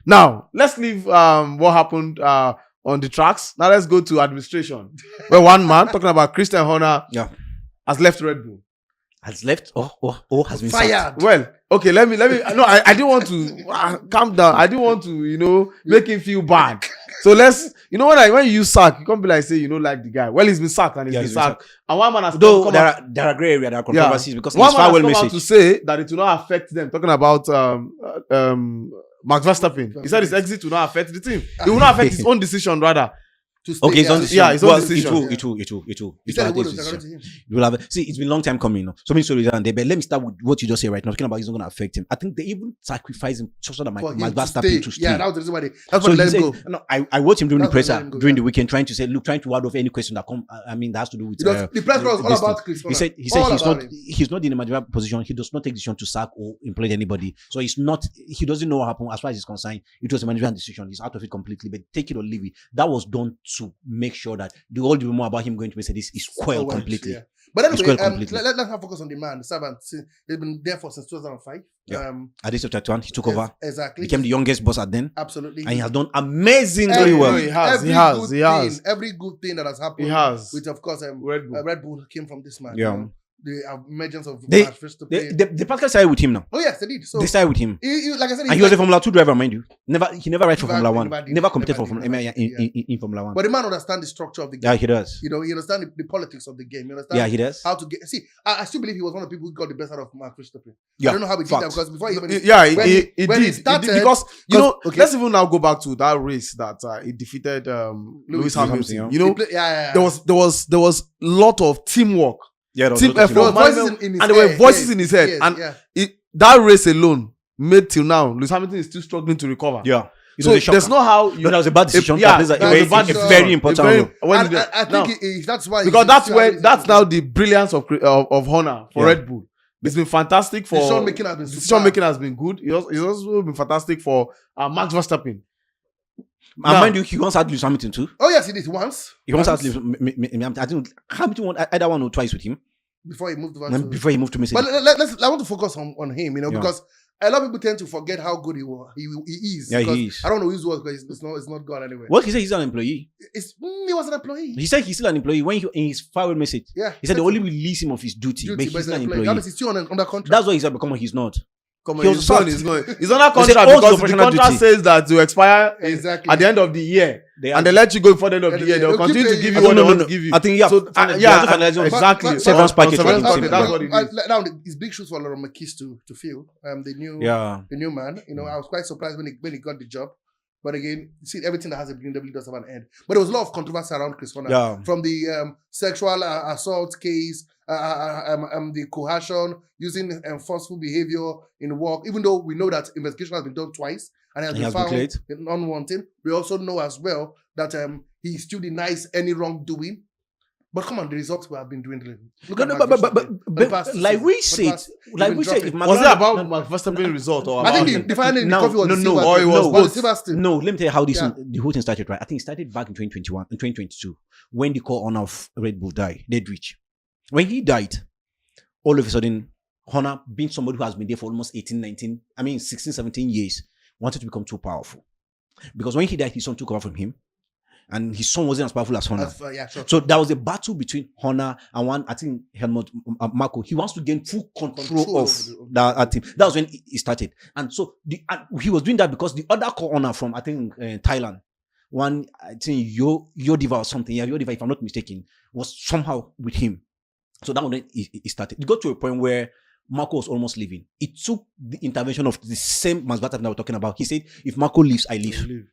Now, let's leave what happened on the tracks. Now let's go to administration. Where one man, talking about Christian Horner, has left Red Bull. Has left or has been fired. sacked. Well, okay, let me. No, I didn't want to calm down. I didn't want to, make him feel bad. So let's, when you use sack, you can't be like, say, like the guy. Well, he's been sacked and he's been sacked. And one man has come out. There are gray area, there are controversies because one man has come out to say that it will not affect them. Talking about Max Verstappen. He said his exit will not affect the team. It will not affect his own decision, rather. Okay, his own decision. Yeah, his own decision. It will have. See, it's been a long time coming. So many stories and there. But let me start with what you just said right now. Talking about it's not going to affect him. I think they even sacrificed him so that Max Verstappen to stay. Yeah, that was the reason why that's what let him go. No, I watched him during the presser during the weekend, trying to ward off any question that come. I mean, that has to do with the press was all about Chris. He said he's not in a managerial position. He does not take decision to sack or employ anybody. So he doesn't know what happened as far as he's concerned. It was a managerial decision. He's out of it completely. But take it or leave it. That was done to make sure that the whole rumor about him going to Mercedes is quelled completely. Yeah. But anyway, let's not focus on the man. The servant, he's been there since 2005. Yeah. At the age of 31, he took over. Exactly. Became the youngest boss at then. Absolutely. And he has done amazingly well. He has. Every good thing that has happened. He has. Which, of course, Red Bull came from this man. Yeah. The emergence of Max Verstappen. They practically started with him now. Oh yes, they did. So they started with him. Like I said, and he was a Formula 2 driver, mind you. He never ride for Formula 1. Never competed for Formula in Formula 1. But the man understands the structure of the game. Yeah, he does. He understands the politics of the game. He understands. Yeah, he does. How to get. See, I still believe he was one of the people who got the best out of Max Verstappen. Yeah, I don't know how he did that because before he even. He did because let's even now go back to that race that he defeated Lewis Hamilton. There was a lot of teamwork. Yeah, team effort, and there were voices in his head, that race alone made till now Lewis Hamilton is still struggling to recover. Yeah, so there's no how. That was a bad decision. That was a very important. I think that's why because that's now the brilliance of Horner for Red Bull. It's been fantastic for decision making has been good. It's also been fantastic for Max Verstappen. Mind you, he once had Lewis Hamilton too. Oh yes, he did once. He once had Lewis. I think Hamilton won either one or twice with him before he moved to Mercedes. But I want to focus on him, because a lot of people tend to forget how good he is. Yeah, he is. I don't know his work, but it's not gone anyway. Well, he said he's an employee. He was an employee. He said he's still an employee. When in his farewell message, he said they only release him of his duty but he's not an employee. He's still under contract. That's why he said, but come on, he's not. He's under contract because the contract says that to expire at the end of the year, and they let you go before the end of the year. They'll continue to give you what they want to give you. I think exactly. Severance package. That's what it is. Now it's big shoes for Mateschitz to fill. The new man. I was quite surprised when he got the job. But again, see, everything that has a BMW does have an end. But there was a lot of controversy around Chris Horner. From the sexual assault case, the coercion, using forceful behavior in work, even though we know that investigation has been done twice and has been found unwanted. We also know as well that he still denies any wrongdoing. But come on, the results have been dwindling. But like we said, if McLaren, was it about Max Verstappen result or I think the final in the coffee was No, let me tell you how the whole thing started. Right, I think it started back in 2022 when the co-owner of Red Bull died, Dietrich. When he died, all of a sudden, Horner, being somebody who has been there for almost 16, 17 years, wanted to become too powerful. Because when he died, his son took over from him. And his son wasn't as powerful as Horner. So there was a battle between Horner and one, I think, Helmut Marko. He wants to gain full control of that team. That was when he started. And so he was doing that because the other co-owner from, I think, Thailand, one, I think, Yoovidhya or something, Yoovidhya, if I'm not mistaken, was somehow with him. So that one, he started. It got to a point where Marko was almost leaving. It took the intervention of the same Max Verstappen that we're talking about. He said, if Marko leaves, I leave.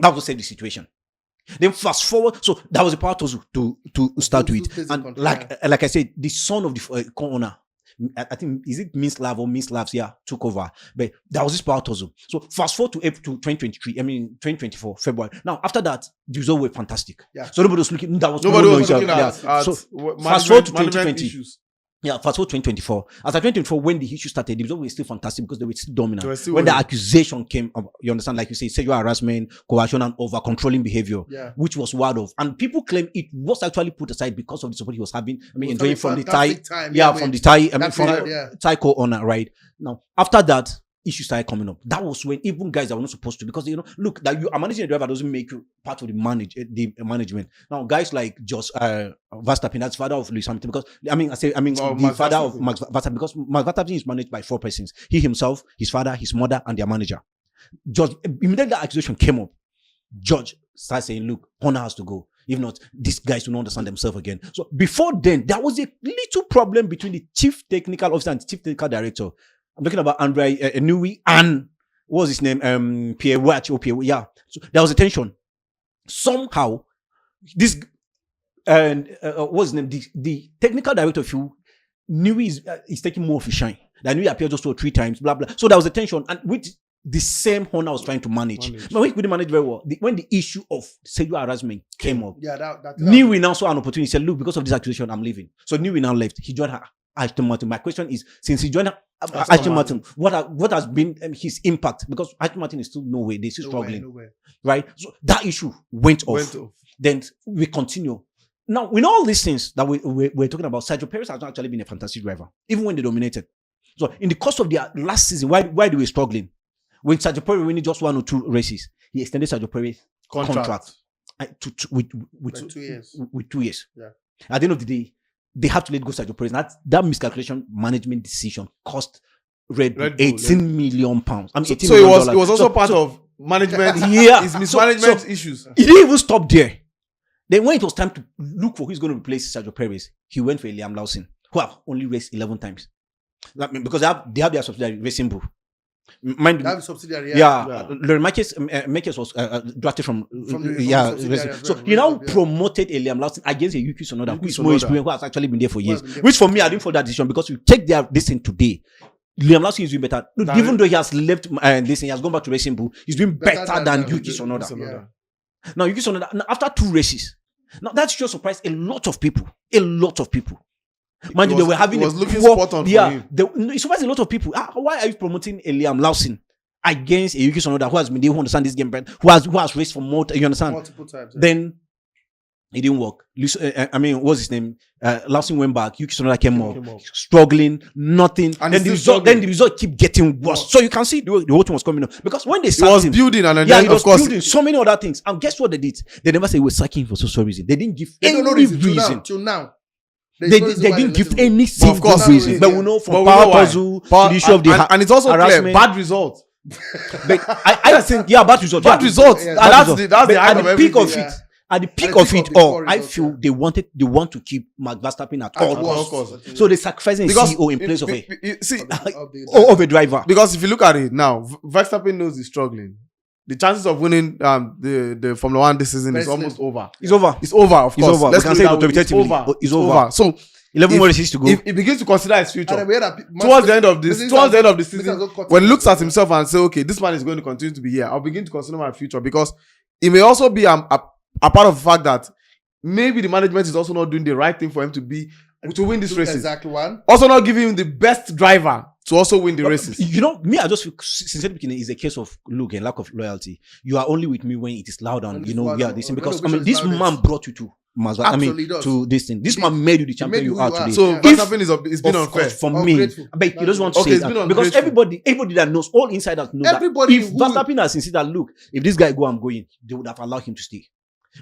That was the situation. Then fast forward, so that was a power to start with. And like I said, the son of the co-owner, I think, is it Mislav? Yeah, took over. But that was this power tussle. So fast forward to April 2024, February. Now, after that, the results were fantastic. Yeah. So nobody was looking, So fast forward to 2020. Issues. Yeah, fast forward 2024. After 2024, when the issue started, the result was still fantastic because they were still dominant. When the accusation came up, you understand, like you say, sexual harassment, coercion, and over-controlling behavior, which was word of. And people claim it was actually put aside because of the support he was having. Enjoying from the Thai, from the Thai, from Thai co-owner, right? Now, after that, issues started coming up. That was when even guys that were not supposed to, because look, that you are managing a driver doesn't make you part of the management. Now, guys like Verstappen, that's father of Lewis Hamilton, because the father of Max Verstappen, because Max Verstappen is managed by 4 persons: he himself, his father, his mother, and their manager. George, immediately that accusation came up, George started saying, "Look, Honor has to go. If not, these guys will not understand themselves again." So before then, there was a little problem between the chief technical officer and the chief technical director. I'm talking about Andre Newey and what was his name? Pierre Watch or Pierre. Yeah. So there was a tension. Somehow, this what was his name? The technical director of Newey is taking more of his shine. That Newey appeared just 2 or 3 times. Blah blah. So there was a tension, and with the same Honor was trying to manage. But we couldn't manage very well. When the issue of sexual harassment came up, Newey now saw an opportunity. He said, "Look, because of this accusation, I'm leaving." So Newey now left. He joined Aston Martin. My question is, since he joined Aston Martin, what has been his impact? Because Aston Martin is still nowhere. They're still struggling. Right? So that issue went off. Then we continue. Now, with all these things that we're talking about, Sergio Perez has not actually been a fantastic driver, even when they dominated. So in the course of their last season, why do we struggling? When Sergio Perez winning just 1 or 2 races, he extended Sergio Perez contract with 2 years. With 2 years. Yeah. At the end of the day, they have to let go Sergio Perez. That miscalculation management decision cost Red Bull 18 million pounds. I mean, $18 million. It was also part of management. His mismanagement issues. He didn't even stop there. Then when it was time to look for who's going to replace Sergio Perez, he went for Liam Lawson, who have only raced 11 times. Because they have their subsidiary Racing Bull. Mind that subsidiary, Marquez was drafted from so he now promoted Liam Lawson against a Yuki Tsunoda who is more experienced, who has actually been there for years. Which for me, I didn't follow that decision, because you take this thing today, Liam Lawson is doing better. Even though he has left this, he has gone back to Racing Bull, he's doing better than Yuki Tsunoda. Now Yuki Tsunoda, after 2 races, now that just surprised a lot of people. Mind you, they were having looking spot on for him. It surprised a lot of people. Why are you promoting Liam Lawson against a Yuki Tsunoda who has been there, who understands this game, who has raced for more? You understand? Multiple times. Yeah. Then it didn't work. What's his name? Lawson went back. Yuki Tsunoda came up, struggling, nothing. And then the result keep getting worse. So you can see the whole thing was coming up, because when they started, he was building, and then he was building so many other things. And guess what they did? They never say we're sacking for so reason. They didn't give any reason. Till now. They didn't give any single reason. But we know from power puzzle, the issue of the and it's also clear, bad result. But I think, bad result. Bad results. That's the at the peak of it. At the peak of it all, I feel they want to keep Max Verstappen at all costs. So they're sacrificing a CEO in place of a driver. Because if you look at it now, Verstappen knows he's struggling. The chances of winning the Formula 1 this season is almost over. It's over. It's over, of course. It's over. Let's say it's over. So 11 more races to go. He begins to consider his future towards the end of this season, when he looks at himself and say, "Okay, this man is going to continue to be here. I'll begin to consider my future," because it may also be a part of the fact that maybe the management is also not doing the right thing for him to win this races. Exactly one. Also not giving him the best driver to also win the races. Me, I just feel, sincerely speaking, it's a case of lack of loyalty. You are only with me when it is loud and this thing, because this man brought you to Mazda. To this thing. This man made you the champion you are today. So Verstappen is being unfair for me. But he doesn't want to say that, because everybody that knows, all insiders know that if Verstappen has insisted that, look, if this guy go, I'm going, they would have allowed him to stay.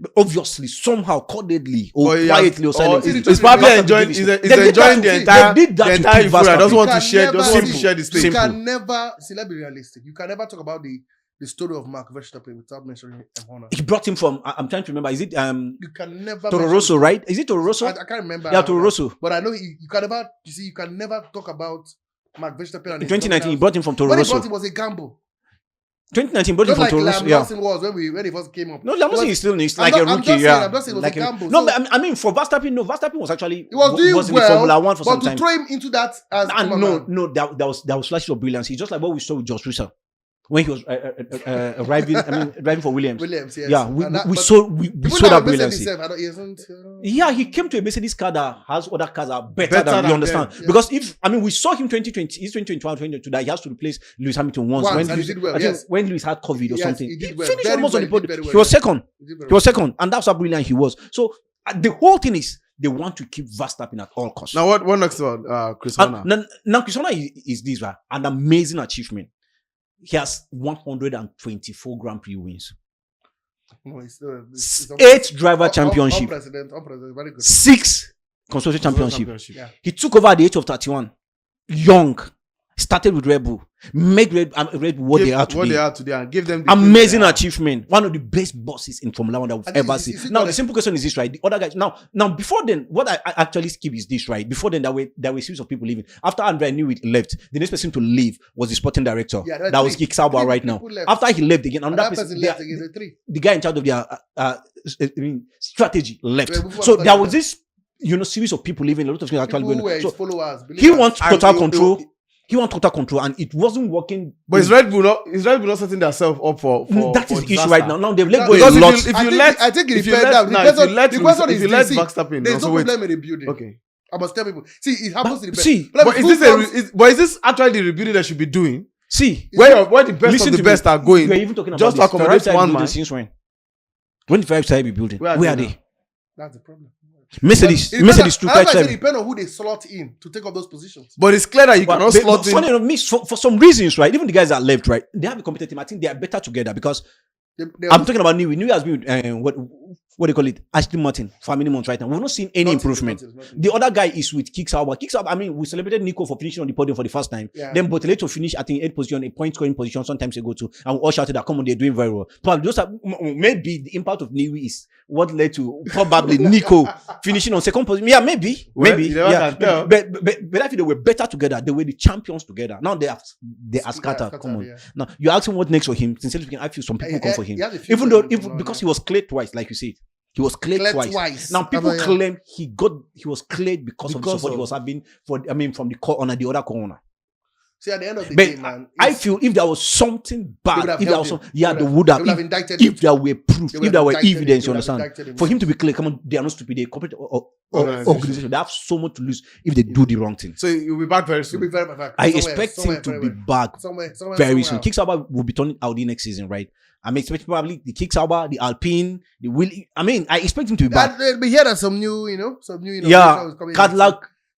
But obviously, somehow, cordedly or quietly or silently, he's probably enjoying the entire euphoria. Doesn't want to share. Doesn't want to share the stage. You can never let's be realistic. You can never talk about the story of Max Verstappen without mentioning Honor. He brought him from. I'm trying to remember. Is it you can never Toro Rosso, right? Is it Toro Rosso? I can't remember. Yeah, Toro Rosso. But I know you can never. You see, you can never talk about Max Verstappen. In 2019, he brought him from Toro Rosso. When he brought him was a gamble. 2019, brought him from Toro Rosso. Liam Lawson was when he first came up. No, Liam Lawson is still like a rookie. I'm just saying it was a gamble. No, but I mean for Verstappen, Verstappen was actually was in the Formula 1 for some time. But to throw him into that as there was flashes of brilliance. It's just like what we saw with George Russell when he was driving for Williams. Yes. We saw that brilliance. Yeah, he came to a Mercedes car that has other cars that are better than you understand. Yeah. Because we saw him 2020, he's 2021, 2022 that he has to replace Lewis Hamilton once when Lewis had COVID or something. He finished almost on the podium. He was second, and that's how brilliant he was. So the whole thing is they want to keep Verstappen at all costs. Now, what next about Chris Horner? Now Chris Horner is this, right? An amazing achievement. He has 124 Grand Prix wins. No, it's 8 driver championship. Very good. 6 constructor championship. Yeah. He took over at the age of 31. Young. Started with Red Bull. Make Red Bull what they are today. And give them the amazing achievement. One of the best bosses in Formula 1 that we've ever seen. Now, the simple question is this, right? The other guys. Now, before then, what I actually skip is this, right? Before then, there were a series of people leaving. After Andre Newey left, the next person to leave was the sporting director. Yeah, that was Kick Sauber right now. After he left again, another person left again. The guy in charge of their strategy left. So there was this, series of people leaving. A lot of things actually going on. So followers, he wants total control. He wants total control, and it wasn't working. But is Red Bull not setting themselves up for that is the issue right now. Now they've let go a because lot. If you let Verstappen, there's no problem in rebuilding. Okay, I must tell people. See, it happens to the best. See, but is this actually the rebuilding they should be doing? See, where the best of the best are going? We're even talking about just to accommodate one man. Since when the Ferrari side be building? Where are they? That's the problem. Mercedes two types. It depends on who they slot in to take up those positions. But it's clear that you cannot slot in. Funny enough, for some reasons, right? Even the guys that left, right? They have a competent team. I think they are better together because I'm talking about Newey. Newey has been what do you call it? Aston Martin for how many months right now? We've not seen any improvement. The other guy is with Kick Sauber. Kick Sauber, I mean, we celebrated Nico for finishing on the podium for the first time. Yeah. Then Botelli to finish, I think, 8th position, a point scoring position sometimes ago too. And we all shouted that, come on, they're doing very well. Probably maybe the impact of Newey is what led to probably Nico finishing on 2nd position. Yeah, maybe. Yeah. But I feel they were better together. They were the champions together. Now they are scattered. Come on. Yeah. Now you're asking what next for him. Sincerely speaking, I feel some people come for him. Even though, because he was cleared twice, like you said. He was cleared twice. Now people claim he was cleared because of the support he was having from the corner, the other corner. See, at the end of the day, man, I feel if there was something bad, they would have indicted him. If there were proof, if there were evidence, you understand? For him to be clear, come on, they are not stupid. They corporate organization. They have so much to lose if they do the wrong thing. So you'll be back very soon. You'll be very back. I expect him to be back very soon. Kick Sauber will be turning Audi next season, right? I'm expecting probably the Kick Sauber, the Alpine, the Willy. I mean, I expect him to be back. But here there's some new. Yeah,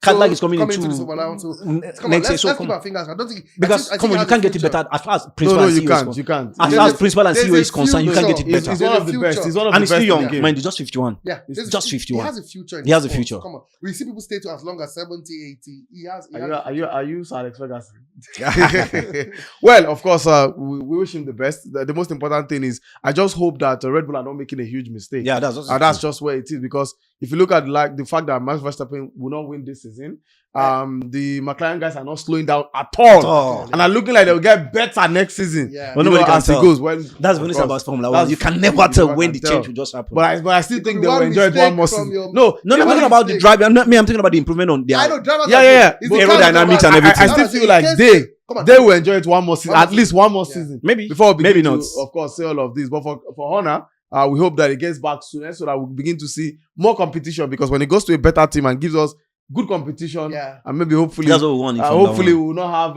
Cadillac is coming into the Super Round. So next year. So let's keep our fingers. I don't think because come on, you can't get it better as far as principal and CEO. You can't. As far as principal and CEO is concerned, you can't get it better. He's one of the best. He's one of the best. And he's still young. Mind, he's just 51. Yeah, he's just 51. He has a future. He has a future. Come on, we see people stay to as long as 70, 80. He has. Are you Sir Alex Ferguson? Well, of course, we wish him the best. The most important thing is, I just hope that Red Bull are not making a huge mistake. Yeah, that's just where it is. Because if you look at the fact that Max Verstappen will not win this season, the McLaren guys are not slowing down at all, and are looking like they'll get better next season. Yeah, as it goes. Well, that's when it's about Formula 1. You can never tell when the change will just happen. But I still think they will enjoy it one more season. No, I'm talking about the drive. I'm talking about the improvement on their aerodynamics and everything. I still feel like they will enjoy it one more season, at least one more season. Maybe before we begin not. Of course, say all of this. But for Honor, we hope that it gets back soon, so that we begin to see more competition. Because when it goes to a better team and gives us good competition, and maybe hopefully that's what we want. Hopefully we will not have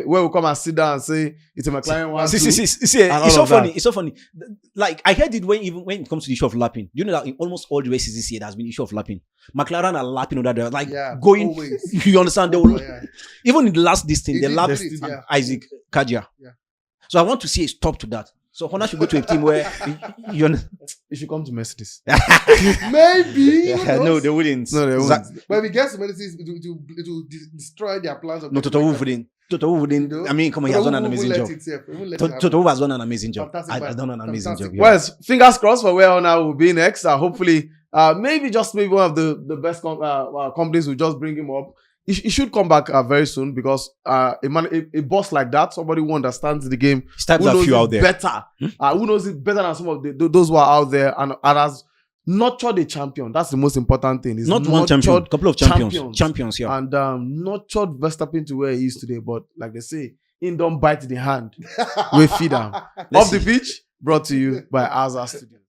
where we come and sit down and say it's a McLaren one. See, it's so funny. It's so funny. Like I heard it when it comes to the issue of lapping. You know that in almost all the races this year, there has been issue of lapping. McLaren are lapping on that. Like going. Always. You understand? They will, even in the last distance, they lapped Isaac Kajia. Yeah. So I want to see a stop to that. So Honda should go to a team where you should come to Mercedes. Maybe. No, they wouldn't. No, they wouldn't. But if we get to Mercedes, it will destroy their plans. No, Toto Wolff wouldn't. I mean, come on, he has done an amazing job. Toto Wolff has done an amazing job. Has done an amazing job. Well, fingers crossed for where Honda will be next. Hopefully, maybe one of the best companies will just bring him up. He should come back very soon because a boss like that, somebody who understands the game, who knows it better, who knows it better than some of those who are out there and has nurtured a champion. That's the most important thing. He's not one champion, a couple of champions, yeah. And nurtured Verstappen to where he is today. But like they say, in don't bite the hand, we feed him. Off the pitch, brought to you by Azar Studio.